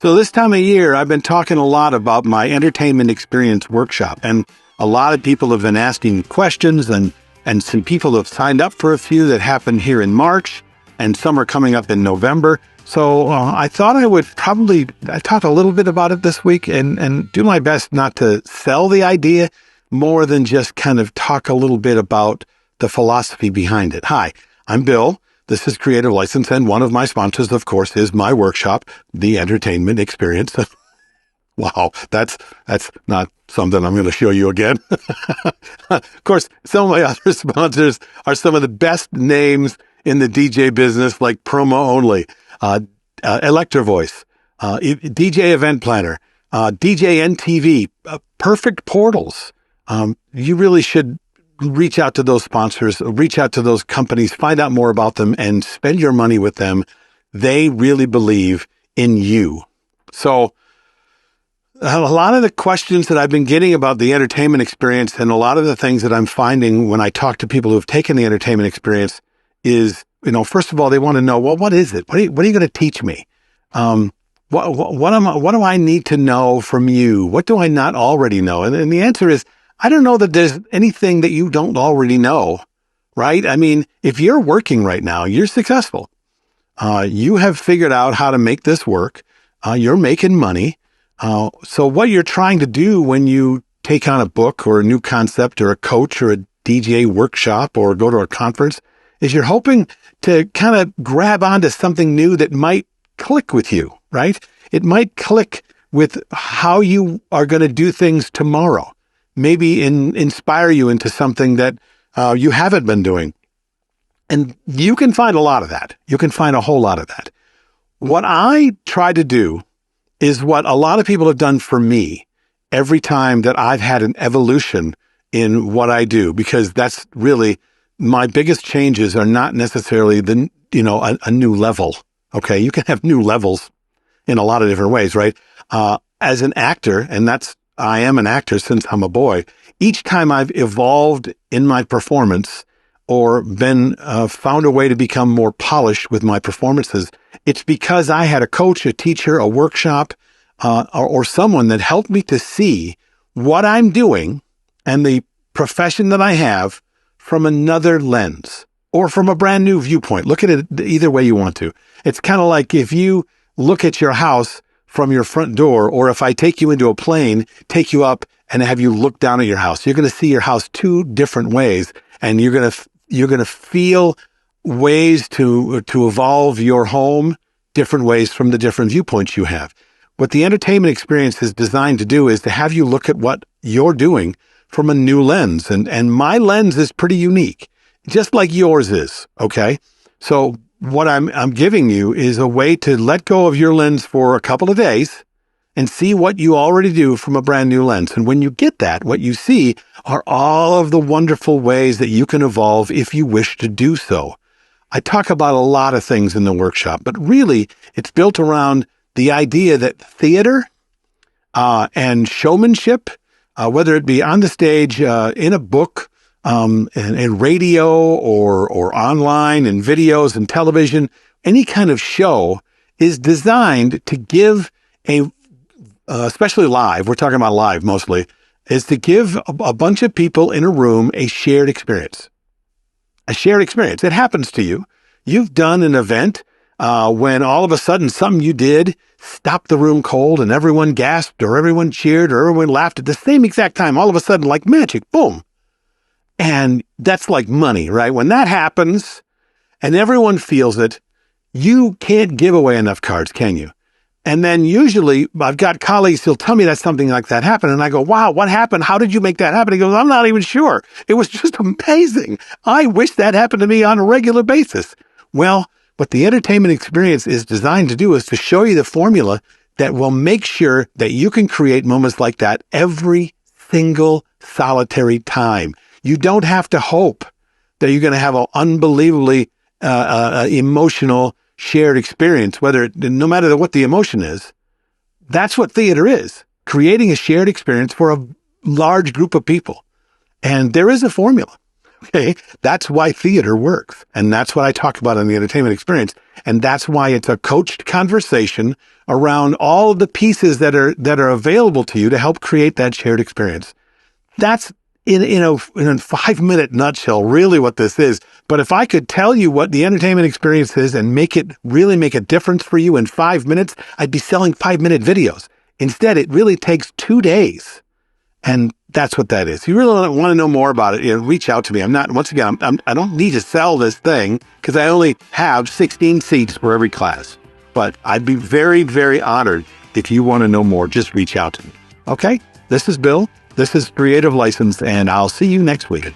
So this time of year, I've been talking a lot about my entertainment experience workshop, and a lot of people have been asking questions, and some people have signed up for a few that happen here in March, and some are coming up in November. So I thought I talk a little bit about it this week and do my best not to sell the idea more than just kind of talk a little bit about the philosophy behind it. Hi, I'm Bill. This is Creative License, and one of my sponsors, of course, is my workshop, The Entertainment Experience. Wow, that's not something I'm going to show you again. Of course, some of my other sponsors are some of the best names in the DJ business, like Promo Only, Electro Voice, DJ Event Planner, DJNTV, Perfect Portals. You really should reach out to those sponsors, reach out to those companies, find out more about them, and spend your money with them. They really believe in you. So a lot of the questions that I've been getting about the entertainment experience and a lot of the things that I'm finding when I talk to people who've taken the entertainment experience is, first of all, they want to know, well, what is it? What are you going to teach me? What do I need to know from you? What do I not already know? And the answer is, I don't know that there's anything that you don't already know, right? I mean, if you're working right now, you're successful. You have figured out how to make this work. You're making money. So what you're trying to do when you take on a book or a new concept or a coach or a DJ workshop or go to a conference is you're hoping to kind of grab onto something new that might click with you, right? It might click with how you are going to do things tomorrow. Maybe inspire you into something that you haven't been doing. And you can find a lot of that. You can find a whole lot of that. What I try to do is what a lot of people have done for me every time that I've had an evolution in what I do, because that's really my biggest changes are not necessarily a new level. Okay. You can have new levels in a lot of different ways, right? As an actor, and I am an actor since I'm a boy. Each time I've evolved in my performance or been found a way to become more polished with my performances, it's because I had a coach, a teacher, a workshop, or someone that helped me to see what I'm doing and the profession that I have from another lens or from a brand new viewpoint. Look at it either way you want to. It's kind of like if you look at your house from your front door, or if I take you into a plane, take you up and have you look down at your house, you're going to see your house two different ways, and you're going to feel ways to evolve your home different ways from the different viewpoints you have. What the entertainment experience is designed to do is to have you look at what you're doing from a new lens, and my lens is pretty unique, just like yours is. Okay, so what I'm giving you is a way to let go of your lens for a couple of days and see what you already do from a brand new lens. And when you get that, what you see are all of the wonderful ways that you can evolve if you wish to do so. I talk about a lot of things in the workshop, but really it's built around the idea that theater and showmanship, whether it be on the stage, in a book, and radio or online and videos and television, any kind of show is designed to give especially live, we're talking about live mostly, is to give a bunch of people in a room a shared experience. A shared experience. It happens to you. You've done an event when all of a sudden something you did stopped the room cold and everyone gasped or everyone cheered or everyone laughed at the same exact time. All of a sudden, like magic, boom. And that's like money, right? When that happens and everyone feels it, you can't give away enough cards, can you? And then usually I've got colleagues who'll tell me that something like that happened. And I go, wow, what happened? How did you make that happen? He goes, I'm not even sure. It was just amazing. I wish that happened to me on a regular basis. Well, what the entertainment experience is designed to do is to show you the formula that will make sure that you can create moments like that every single solitary time. You don't have to hope that you're going to have an unbelievably emotional shared experience, no matter what the emotion is. That's what theater is, creating a shared experience for a large group of people. And there is a formula. Okay. That's why theater works. And that's what I talk about in the entertainment experience. And that's why it's a coached conversation around all of the pieces that are available to you to help create that shared experience. That's in a 5-minute nutshell, really what this is. But if I could tell you what the entertainment experience is and really make a difference for you in 5 minutes, I'd be selling 5-minute videos. Instead, it really takes 2 days. And that's what that is. If you really want to know more about it, reach out to me. I don't need to sell this thing because I only have 16 seats for every class. But I'd be very, very honored if you want to know more. Just reach out to me. Okay? This is Bill. This is Creative License, and I'll see you next week.